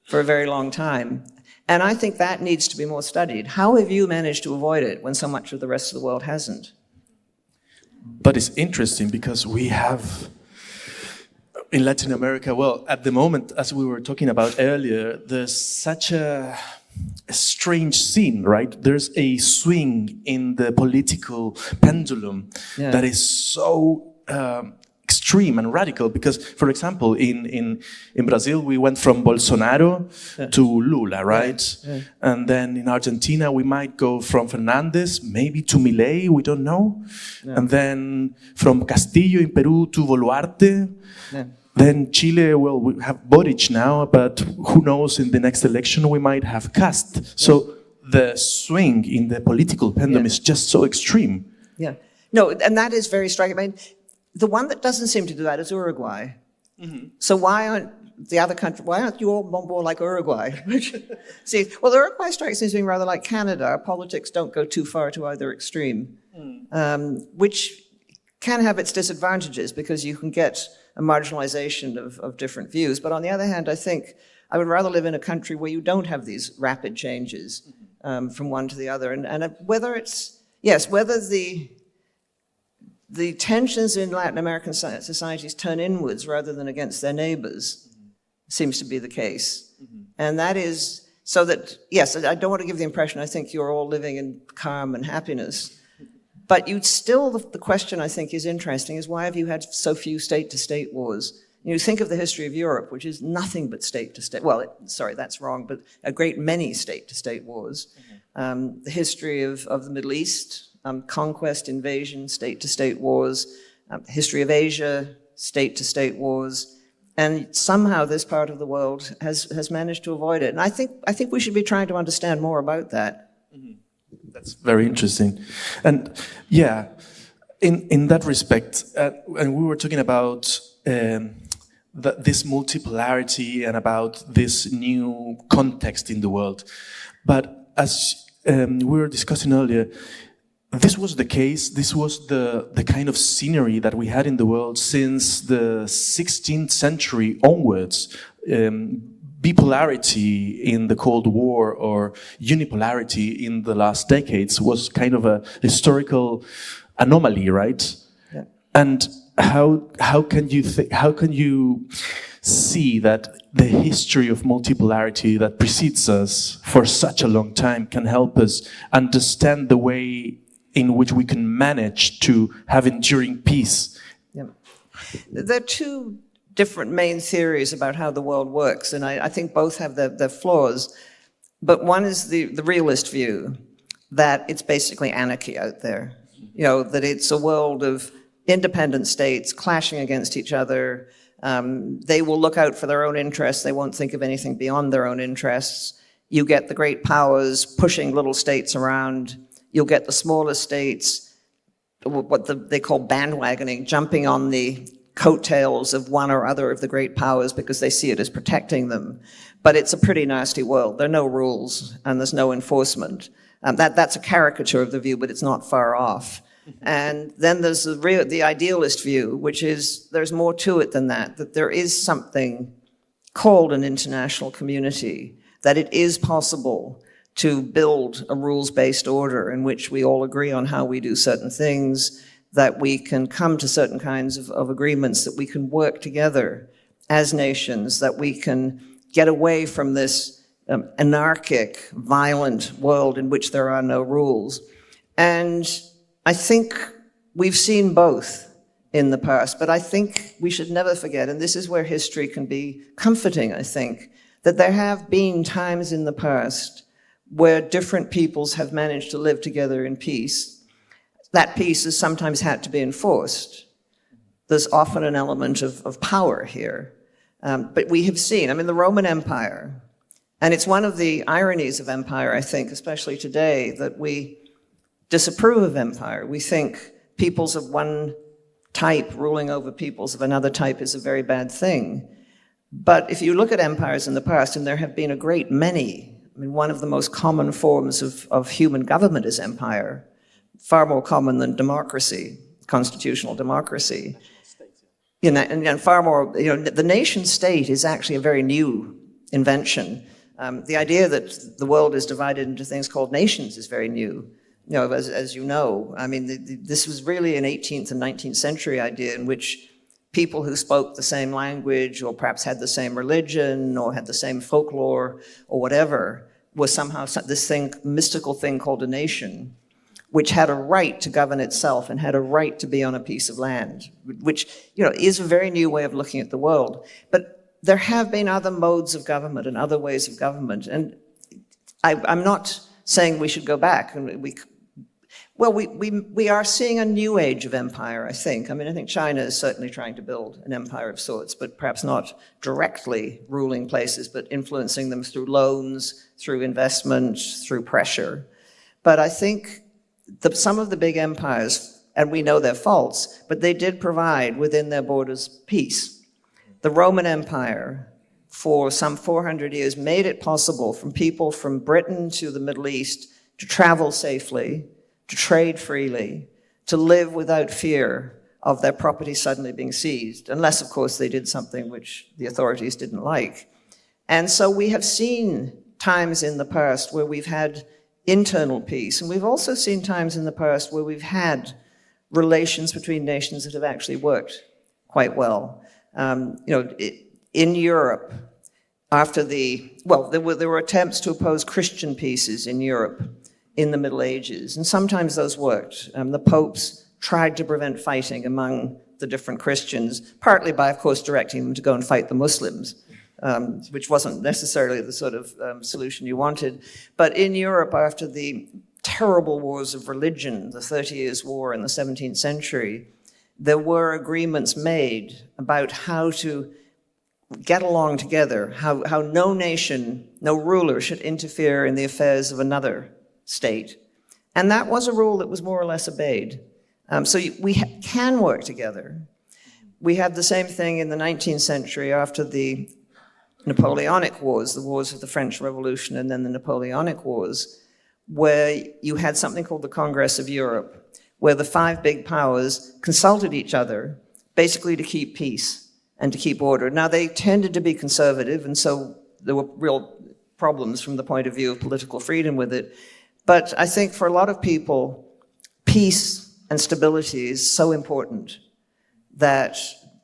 for a very long time. And I think that needs to be more studied. How have you managed to avoid it when so much of the rest of the world hasn't? But it's interesting because we have, in Latin America, well, at the moment, as we were talking about earlier, there's such a strange scene, right? There's a swing in the political pendulum that is so extreme and radical. Because, for example, in Brazil, we went from Bolsonaro to Lula, right? And then in Argentina, we might go from Fernandez, maybe to Milei, we don't know. And then from Castillo in Peru to Boluarte. Then Chile, well, we have Boric now, but who knows, in the next election we might have Cast. So the swing in the political pendulum is just so extreme. Yeah. No, and that is very striking. I mean, the one that doesn't seem to do that is Uruguay. So why aren't the other countries, why aren't you all more like Uruguay? See, well, Uruguay strikes me as being rather like Canada. Our politics don't go too far to either extreme, which can have its disadvantages because you can get a marginalization of different views. But on the other hand, I think I would rather live in a country where you don't have these rapid changes from one to the other. And whether it's, yes, whether the the tensions in Latin American societies turn inwards rather than against their neighbors, seems to be the case. And that is so that, yes, I don't want to give the impression I think you're all living in calm and happiness, but you'd still, the question I think is interesting is why have you had so few state-to-state wars? You think of the history of Europe, which is nothing but state-to-state, well, sorry, that's wrong, but a great many state-to-state wars. The history of the Middle East, conquest, invasion, state-to-state wars, history of Asia, state-to-state wars, and somehow this part of the world has managed to avoid it. And I think we should be trying to understand more about that. That's very interesting. And yeah, in that respect, and we were talking about this multipolarity and about this new context in the world. But as we were discussing earlier, this was the case, this was the kind of scenery that we had in the world since the 16th century onwards. Bipolarity in the Cold War or unipolarity in the last decades was kind of a historical anomaly, right? Yeah. And how can you see that the history of multipolarity that precedes us for such a long time can help us understand the way in which we can manage to have enduring peace? Yeah. There are two different main theories about how the world works, and I think both have their flaws. But one is the realist view, that it's basically anarchy out there. You know, that it's a world of independent states clashing against each other. They will look out for their own interests. They won't think of anything beyond their own interests. You get the great powers pushing little states around. You'll get the smaller states, what they call bandwagoning, jumping on the coattails of one or other of the great powers because they see it as protecting them. But it's a pretty nasty world. There are no rules and there's no enforcement. That's a caricature of the view, but it's not far off. And then there's the idealist view, which is there's more to it than that there is something called an international community, that it is possible to build a rules-based order in which we all agree on how we do certain things, that we can come to certain kinds of agreements, that we can work together as nations, that we can get away from this anarchic, violent world in which there are no rules. And I think we've seen both in the past, but I think we should never forget, and this is where history can be comforting, I think, that there have been times in the past where different peoples have managed to live together in peace. That peace has sometimes had to be enforced. There's often an element of power here. But we have seen, I mean, the Roman Empire, and it's one of the ironies of empire, I think, especially today, that we disapprove of empire. We think peoples of one type ruling over peoples of another type is a very bad thing. But if you look at empires in the past, and there have been a great many, I mean, one of the most common forms of human government is empire, far more common than democracy, constitutional democracy. You know, and far more, you know, the nation state is actually a very new invention. The idea that the world is divided into things called nations is very new. You know, as you know, I mean, this was really an 18th and 19th century idea in which people who spoke the same language or perhaps had the same religion or had the same folklore or whatever was somehow this thing, mystical thing called a nation, which had a right to govern itself and had a right to be on a piece of land, which, you know, is a very new way of looking at the world. But there have been other modes of government and other ways of government, and I'm not saying we should go back. And we are seeing a new age of empire, I think. I mean, I think China is certainly trying to build an empire of sorts, but perhaps not directly ruling places, but influencing them through loans, through investment, through pressure. But I think some of the big empires, and we know their faults, but they did provide within their borders peace. The Roman Empire, for some 400 years, made it possible for people from Britain to the Middle East to travel safely, to trade freely, to live without fear of their property suddenly being seized, unless, of course, they did something which the authorities didn't like. And so we have seen times in the past where we've had internal peace, and we've also seen times in the past where we've had relations between nations that have actually worked quite well. In Europe, after there were attempts to oppose Christian peaces in Europe in the Middle Ages, and sometimes those worked. The popes tried to prevent fighting among the different Christians, partly by, of course, directing them to go and fight the Muslims, which wasn't necessarily the sort of solution you wanted. But in Europe, after the terrible wars of religion, the 30 Years' War in the 17th century, there were agreements made about how to get along together, how no nation, no ruler should interfere in the affairs of another state. And that was a rule that was more or less obeyed. So we can work together. We had the same thing in the 19th century after the Napoleonic Wars, the wars of the French Revolution and then the Napoleonic Wars, where you had something called the Congress of Europe, where the 5 big powers consulted each other basically to keep peace and to keep order. Now, they tended to be conservative, and so there were real problems from the point of view of political freedom with it. But I think for a lot of people, peace and stability is so important that,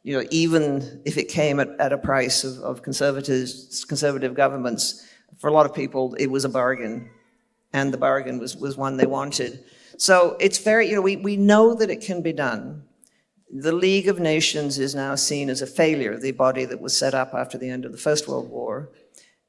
even if it came at a price of conservative governments, for a lot of people, it was a bargain, and the bargain was one they wanted. So it's very, we know that it can be done. The League of Nations is now seen as a failure, the body that was set up after the end of the First World War,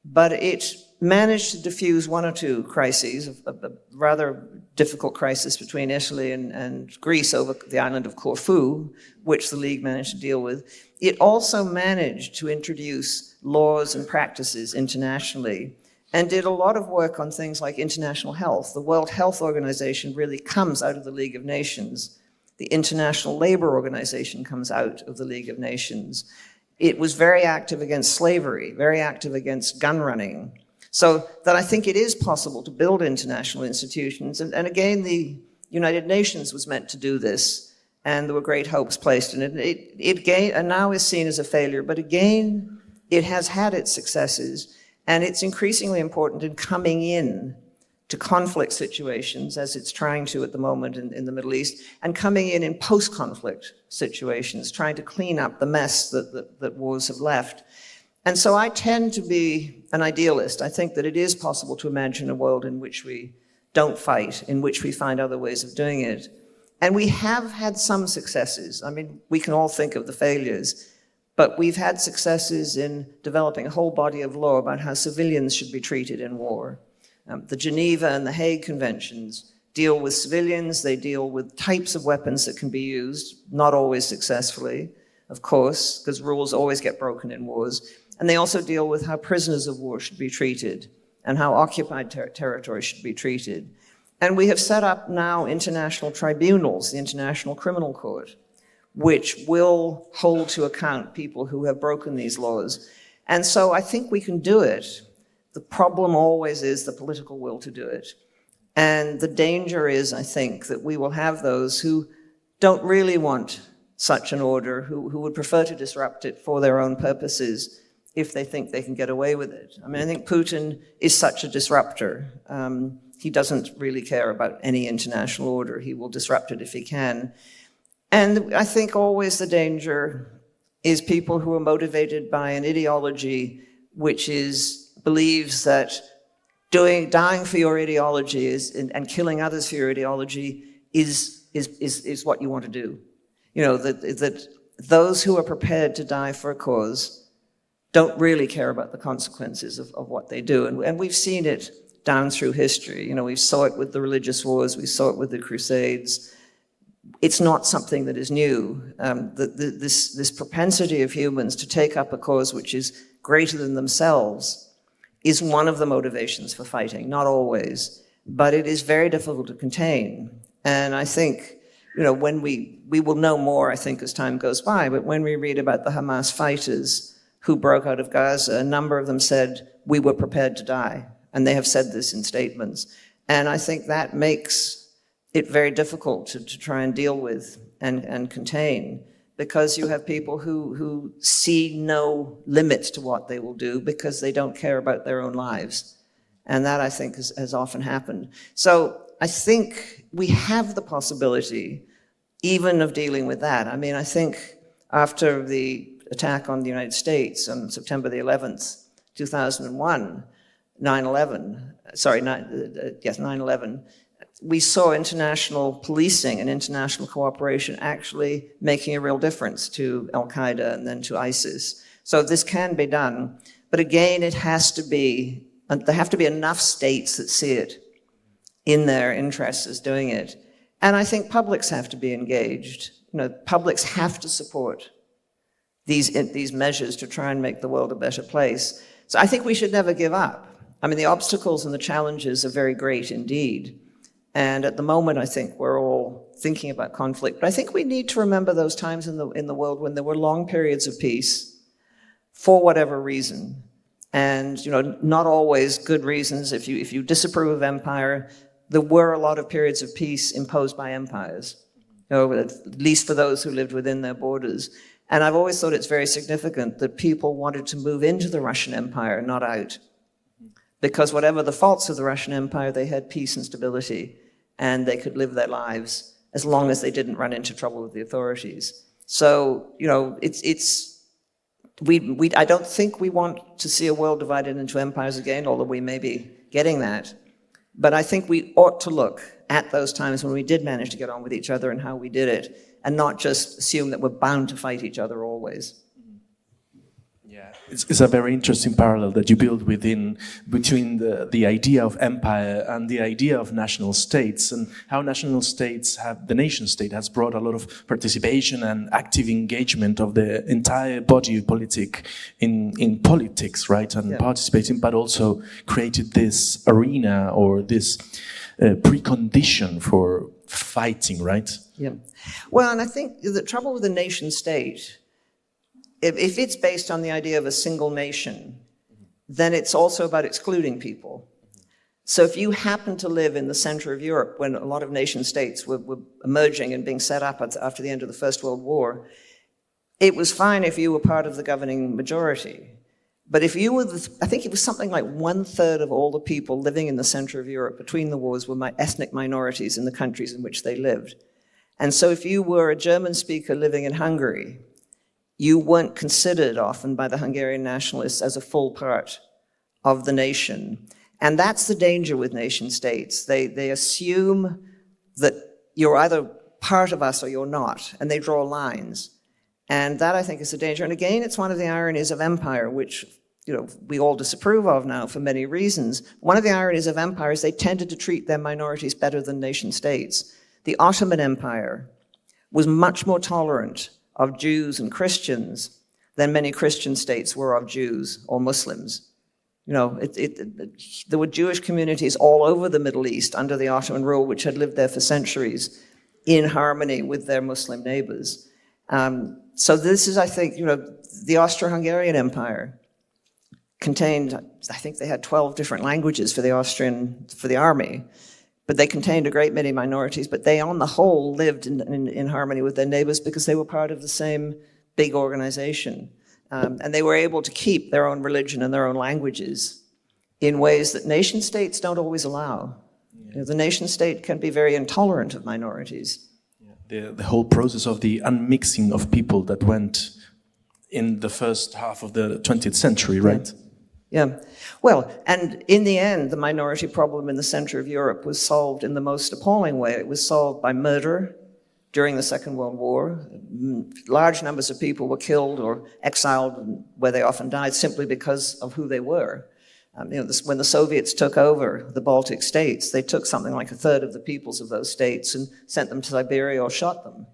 but it managed to diffuse 1 or 2 crises, a rather difficult crisis between Italy and Greece over the island of Corfu, which the League managed to deal with. It also managed to introduce laws and practices internationally and did a lot of work on things like international health. The World Health Organization really comes out of the League of Nations. The International Labor Organization comes out of the League of Nations. It was very active against slavery, very active against gun running. So that I think it is possible to build international institutions. And again, the United Nations was meant to do this, and there were great hopes placed in it. It now is seen as a failure, but again, it has had its successes, and it's increasingly important in coming in to conflict situations, as it's trying to at the moment in the Middle East, and coming in post-conflict situations, trying to clean up the mess that wars have left. And so I tend to be an idealist. I think that it is possible to imagine a world in which we don't fight, in which we find other ways of doing it. And we have had some successes. I mean, we can all think of the failures, but we've had successes in developing a whole body of law about how civilians should be treated in war. The Geneva and the Hague Conventions deal with civilians. They deal with types of weapons that can be used, not always successfully, of course, because rules always get broken in wars. And they also deal with how prisoners of war should be treated and how occupied territory should be treated. And we have set up now international tribunals, the International Criminal Court, which will hold to account people who have broken these laws. And so I think we can do it. The problem always is the political will to do it. And the danger is, I think, that we will have those who don't really want such an order, who would prefer to disrupt it for their own purposes if they think they can get away with it. I mean, I think Putin is such a disruptor. He doesn't really care about any international order. He will disrupt it if he can. And I think always the danger is people who are motivated by an ideology which believes that dying for your ideology and killing others for your ideology is what you want to do. That those who are prepared to die for a cause don't really care about the consequences of what they do. And we've seen it down through history. We saw it with the religious wars, we saw it with the Crusades. It's not something that is new. This propensity of humans to take up a cause which is greater than themselves is one of the motivations for fighting, not always, but it is very difficult to contain. And I think, when we will know more, I think, as time goes by, but when we read about the Hamas fighters who broke out of Gaza, a number of them said, we were prepared to die. And they have said this in statements. And I think that makes it very difficult to try and deal with and contain, because you have people who see no limit to what they will do because they don't care about their own lives. And that, I think, has often happened. So I think we have the possibility, even of dealing with that. I mean, I think after the attack on the United States on September the 11th, 2001, 9/11, we saw international policing and international cooperation actually making a real difference to Al-Qaeda and then to ISIS. So this can be done, but again, there have to be enough states that see it in their interests as doing it. And I think publics have to be engaged. You know, publics have to support these measures to try and make the world a better place. So I think we should never give up. I mean, the obstacles and the challenges are very great indeed. And at the moment, I think we're all thinking about conflict. But I think we need to remember those times in the world when there were long periods of peace for whatever reason. And, you know, not always good reasons. If you disapprove of empire, there were a lot of periods of peace imposed by empires, you know, at least for those who lived within their borders. And I've always thought it's very significant that people wanted to move into the Russian Empire, not out. Because whatever the faults of the Russian Empire, they had peace and stability, and they could live their lives as long as they didn't run into trouble with the authorities. So, you know, I don't think we want to see a world divided into empires again, although we may be getting that. But I think we ought to look at those times when we did manage to get on with each other and how we did it, and not just assume that we're bound to fight each other always. Yeah, it's a very interesting parallel that you build between the idea of empire and the idea of national states, and how national states the nation state has brought a lot of participation and active engagement of the entire body politic in politics, right, and participating, but also created this arena or this precondition for fighting, right? Yeah. Well, and I think the trouble with the nation state, if it's based on the idea of a single nation, then it's also about excluding people. So if you happen to live in the center of Europe when a lot of nation states were emerging and being set up after the end of the First World War, it was fine if you were part of the governing majority. But if you were, I think it was something like 1/3 of all the people living in the center of Europe between the wars were ethnic minorities in the countries in which they lived. And so if you were a German speaker living in Hungary, you weren't considered often by the Hungarian nationalists as a full part of the nation. And that's the danger with nation states. They assume that you're either part of us or you're not, and they draw lines. And that, I think, is a danger. And again, it's one of the ironies of empire, which, you know, we all disapprove of now for many reasons. One of the ironies of empire is they tended to treat their minorities better than nation states. The Ottoman Empire was much more tolerant of Jews and Christians than many Christian states were of Jews or Muslims. You know, there were Jewish communities all over the Middle East under the Ottoman rule, which had lived there for centuries in harmony with their Muslim neighbors. So this is, I think, you know, the Austro-Hungarian Empire contained, I think they had 12 different languages for the army, but they contained a great many minorities, but they on the whole lived in harmony with their neighbors because they were part of the same big organization. And they were able to keep their own religion and their own languages in ways that nation states don't always allow. Yeah. You know, the nation state can be very intolerant of minorities. The whole process of the unmixing of people that went in the first half of the 20th century, right? Yeah. Well, and in the end, the minority problem in the center of Europe was solved in the most appalling way. It was solved by murder during the Second World War. Large numbers of people were killed or exiled, where they often died simply because of who they were. You know, when the Soviets took over the Baltic states, they took something like 1/3 of the peoples of those states and sent them to Siberia or shot them.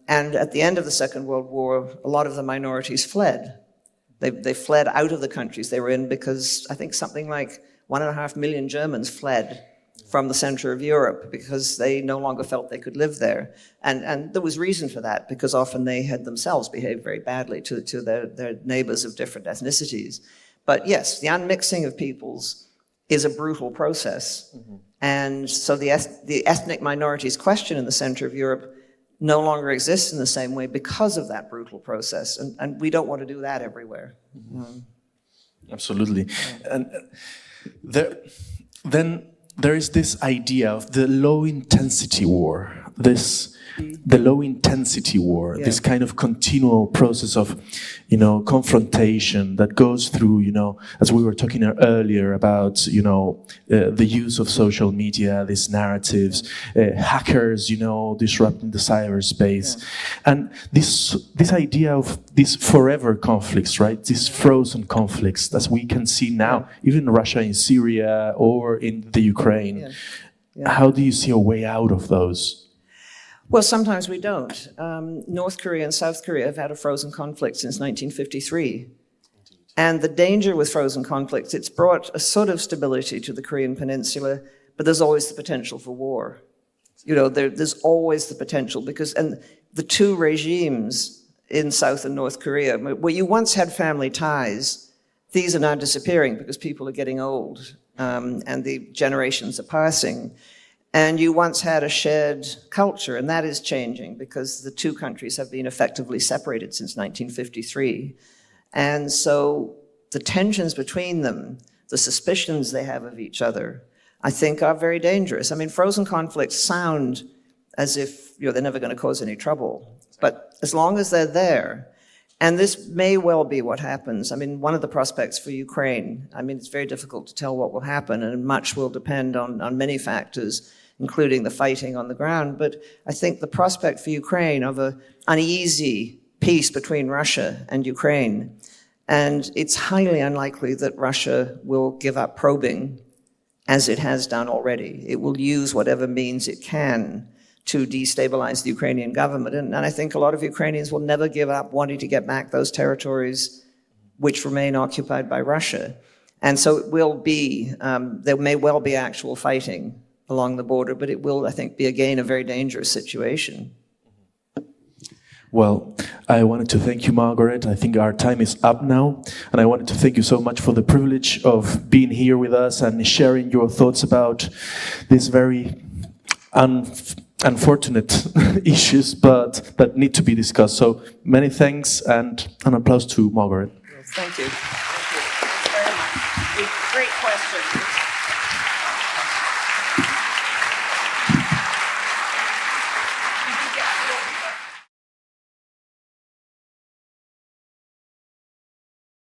And at the end of the Second World War, a lot of the minorities fled. They fled out of the countries they were in because I think something like 1.5 million Germans fled from the center of Europe because they no longer felt they could live there. And there was reason for that, because often they had themselves behaved very badly to their neighbors of different ethnicities. But yes, the unmixing of peoples is a brutal process. Mm-hmm. And so the ethnic minorities question in the center of Europe no longer exists in the same way because of that brutal process. And we don't want to do that everywhere. Mm-hmm. Absolutely. And then there is this idea of the low intensity war, this the low intensity war, Yeah. this kind of continual process of, confrontation that goes through, as we were talking earlier about, the use of social media, these narratives, hackers, disrupting the cyberspace, and this idea of these forever conflicts, right? These frozen conflicts, as we can see now, even Russia in Syria or in the Ukraine. Yeah. Yeah. How do you see a way out of those? Well, sometimes we don't. North Korea and South Korea have had a frozen conflict since 1953. And the danger with frozen conflicts, it's brought a sort of stability to the Korean Peninsula, but there's always the potential for war. There's always the potential because, and the two regimes in South and North Korea, where you once had family ties, these are now disappearing because people are getting old and the generations are passing. And you once had a shared culture, and that is changing because the two countries have been effectively separated since 1953. And so the tensions between them, the suspicions they have of each other, I think are very dangerous. I mean, frozen conflicts sound as if they're never going to cause any trouble. But as long as they're there, and this may well be what happens. I mean, one of the prospects for Ukraine, it's very difficult to tell what will happen, and much will depend on many factors, including the fighting on the ground. But I think the prospect for Ukraine of an uneasy peace between Russia and Ukraine, and it's highly unlikely that Russia will give up probing as it has done already. It will use whatever means it can to destabilize the Ukrainian government. And I think a lot of Ukrainians will never give up wanting to get back those territories which remain occupied by Russia. And so it will be, there may well be actual fighting along the border, but it will, I think, be again a very dangerous situation. Well, I wanted to thank you, Margaret. I think our time is up now. And I wanted to thank you so much for the privilege of being here with us and sharing your thoughts about these very unfortunate issues, but that need to be discussed. So many thanks and an applause to Margaret. Thank you. Thank you very much. Great question.